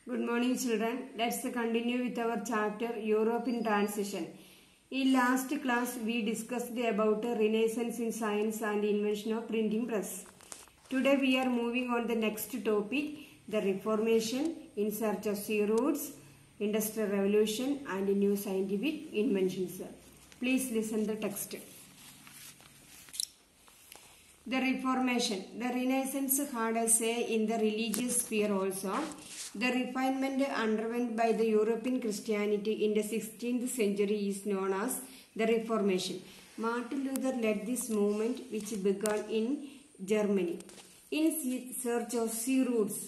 Good morning, children. Let's continue with our chapter Europe in Transition. In last class, we discussed about a renaissance in science and invention of printing press. Today, we are moving on the next topic, the Reformation in search of sea routes, Industrial Revolution, and new scientific inventions. Please listen the text. The Reformation. The Renaissance had a say in the religious sphere also. The refinement underwent by the European Christianity in the 16th century is known as the Reformation. Martin Luther led this movement, which began in Germany. In search of sea routes,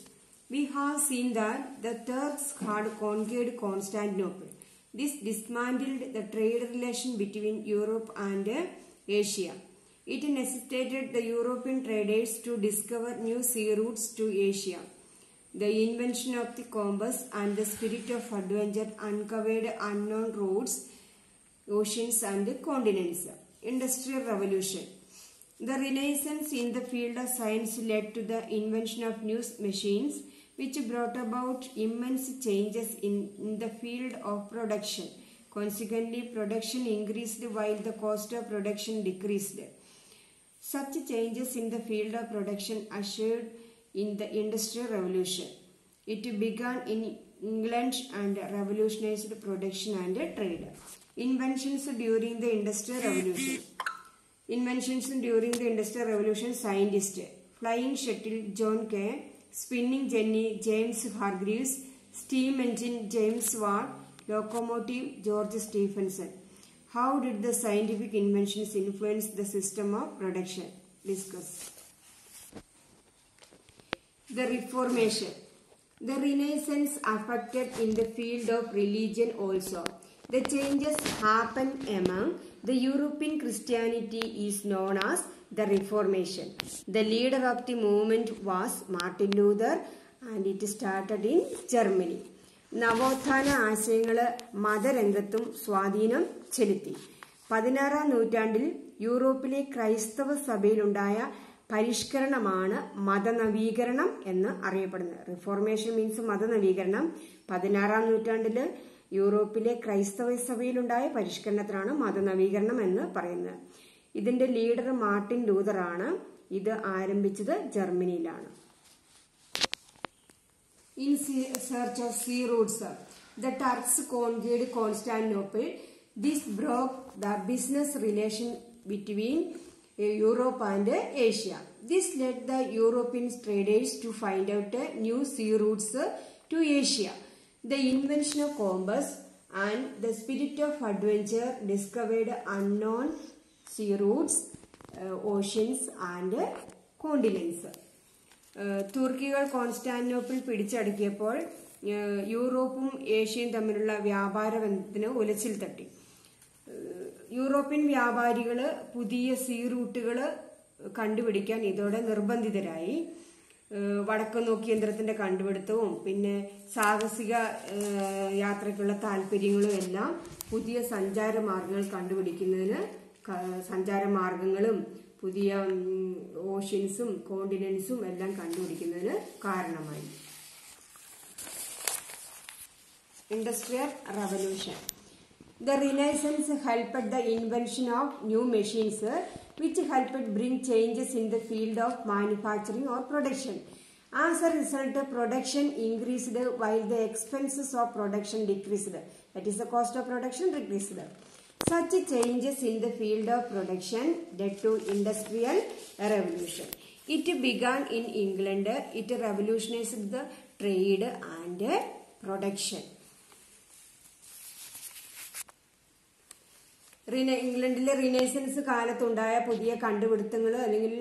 we have seen that the Turks had conquered Constantinople. This dismantled the trade relation between Europe and Asia. It necessitated the European traders to discover new sea routes to Asia. The invention of the compass and the spirit of adventure uncovered unknown routes, oceans and continents. Industrial Revolution. The Renaissance in the field of science led to the invention of new machines, which brought about immense changes in the field of production. Consequently, production increased while the cost of production decreased. Such changes in the field of production ushered in the Industrial Revolution. It began in England and revolutionized production and trade. Inventions during the Industrial Revolution. Inventions during the Industrial Revolution, scientists. Flying shuttle, John Kay. Spinning jenny, James Hargreaves. Steam engine, James Watt. Locomotive, George Stephenson. How did the scientific inventions influence the system of production? Discuss. The Reformation. The Renaissance affected in the field of religion also. The changes happened among the European Christianity is known as the Reformation. The leader of the movement was Martin Luther and it started in Germany. നവോത്ഥാന ആശയങ്ങൾ മതരംഗത്തും സ്വാധീനം ചെലുത്തി. 16-ാം നൂറ്റാണ്ടിൽ യൂറോപ്പിലെ ക്രൈസ്തവ സഭയിലുണ്ടായ പരിഷ്കരണമാണ് മതനവീകരണം എന്ന് അറിയപ്പെടുന്നത്. Reformation means മതനവീകരണം. 16-ാം നൂറ്റാണ്ടിൽ യൂറോപ്പിലെ ക്രൈസ്തവ സഭയിലുണ്ടായ പരിഷ്കരണത്തിനാണ് മതനവീകരണം എന്ന് പറയുന്നത്. ഇതിന്റെ ലീഡർ മാർട്ടിൻ ലൂതർ ആണ്. ഇത് ആരംഭിച്ചത് ജർമ്മനിയിലാണ്. In search of sea routes, the Turks conquered Constantinople. This broke the business relation between Europe and Asia. This led the European traders to find out new sea routes to Asia. The invention of compass and the spirit of adventure discovered unknown sea routes, oceans and continents. തുർക്കികൾ Constantinople പിടിച്ചടക്കിയപ്പോൾ യൂറോപ്പും ഏഷ്യയും തമ്മിലുള്ള വ്യാപാര ബന്ധത്തിന് ഉലച്ചിൽ തട്ടി. European വ്യാപാരികൾ പുതിയ സീ റൂട്ടുകൾ കണ്ടുപിടിക്കാൻ ഇതോടെ നിർബന്ധിതരായി. വടക്കൻ നോക്കി യന്ത്രത്തിന്റെ കണ്ടുപിടുത്തവും പിന്നെ സാഹസിക യാത്രയ്ക്കുള്ള താല്പര്യങ്ങളും എല്ലാം പുതിയ സഞ്ചാരമാർഗങ്ങൾ കണ്ടുപിടിക്കുന്നതിന് സഞ്ചാരമാർഗങ്ങളും പുതിയ ഓഷ്യൻസും കോണ്ടിനെന്റ്സും എല്ലാം കണ്ടുപിടിക്കുന്നതിന് കാരണമായി. Industrial revolution. The Renaissance helped the invention of new machines which helped bring changes in the field of manufacturing or production. As a result, production increased while the expenses of production decreased. That is, the cost of production decreased. Such changes in the field of production led to Industrial Revolution. It began in England. It revolutionized the trade and production. ഇംഗ്ലണ്ടിലെ renaissance കാലത്തുണ്ടായ പുതിയ കണ്ടുപിടുത്തങ്ങൾ അല്ലെങ്കിൽ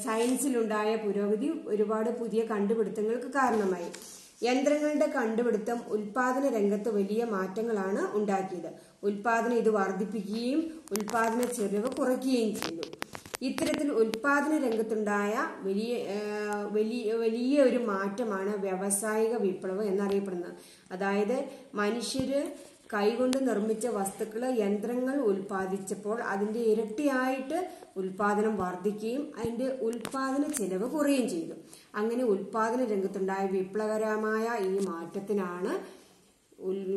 സയൻസിലുണ്ടായ പുരോഗതി ഒരുപാട് പുതിയ കണ്ടുപിടുത്തങ്ങൾക്ക് കാരണമായി. യന്ത്രങ്ങളുടെ കണ്ടുപിടുത്തം ഉൽപാദന രംഗത്ത് വലിയ മാറ്റങ്ങളാണ് ഉണ്ടാക്കിയത്. ഉൽപാദനം ഇത് വർദ്ധിപ്പിക്കുകയും ഉൽപാദന ചെലവ് കുറയ്ക്കുകയും ചെയ്തു. ഇത്തരത്തിൽ ഉൽപാദന രംഗത്തുണ്ടായ വലിയ ഒരു മാറ്റമാണ് വ്യാവസായിക വിപ്ലവം എന്നറിയപ്പെടുന്നത്. അതായത് മനുഷ്യര് കൈകൊണ്ട് നിർമ്മിച്ച വസ്തുക്കൾ യന്ത്രങ്ങൾ ഉൽപ്പാദിച്ചപ്പോൾ അതിന്റെ ഇരട്ടിയായിട്ട് ഉൽപാദനം വർദ്ധിക്കുകയും അതിന്റെ ഉൽപാദന ചെലവ് കുറയുകയും ചെയ്തു. അങ്ങനെ ഉൽപാദന രംഗത്തുണ്ടായ വിപ്ലവകരമായ ഈ മാറ്റത്തിനാണ്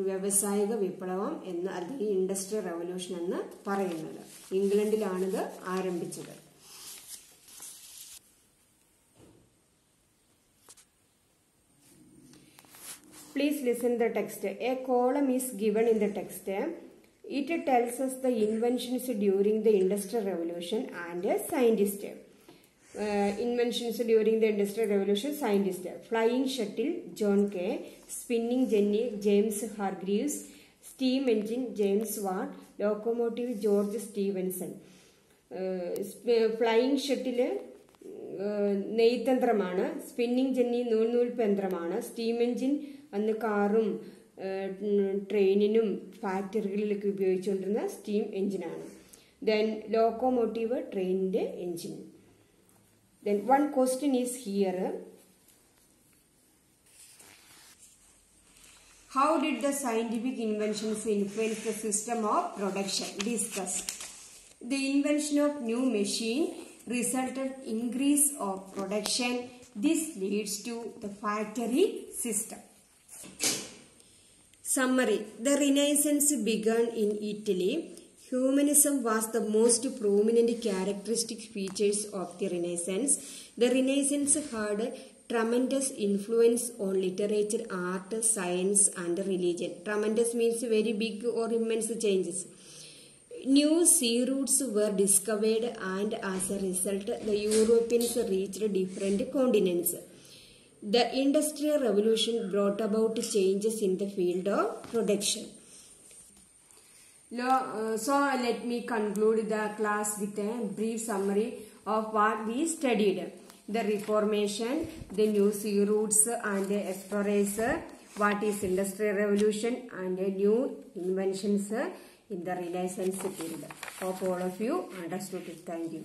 വ്യാവസായിക വിപ്ലവം എന്ന് അല്ലെങ്കിൽ ഇൻഡസ്ട്രിയൽ റവല്യൂഷൻ എന്ന് പറയുന്നത്. ഇംഗ്ലണ്ടിലാണിത് ആരംഭിച്ചത്. Please listen the text. A column is given in the text. It tells us the inventions during the Industrial Revolution and a scientist. Inventions during the Industrial Revolution, scientist. Flying shuttle, John Kay. Spinning jenny, James Hargreaves. Steam engine, James Watt. Locomotive, George Stephenson. Flying shuttle, നെയ്ത്തന്ത്രമാണ്. Spinning jenny നൂൽനൂൽപ്പ് യന്ത്രമാണ്. Steam engine അന്ന് കാറും ട്രെയിനിനും ഫാക്ടറികളിലൊക്കെ ഉപയോഗിച്ചുകൊണ്ടിരുന്ന steam എഞ്ചിനാണ്. Then locomotive ട്രെയിനിന്റെ engine. Then one question is here. How did the scientific inventions influence the system of production? Discuss. The invention of new machine resulted increase of production. This leads to the factory system. Summary. The Renaissance began in Italy. Humanism was the most prominent characteristic features of the Renaissance. The Renaissance had a tremendous influence on literature, art, science and religion. Tremendous means very big or immense changes. New sea routes were discovered and as a result the Europeans reached different continents. The Industrial Revolution brought about changes in the field of production. So let me conclude the class with a brief summary of what we studied. The Reformation, the new sea routes and the explorers, what is Industrial Revolution and the new inventions in the Renaissance period. Hope all of you understood it. Thank you.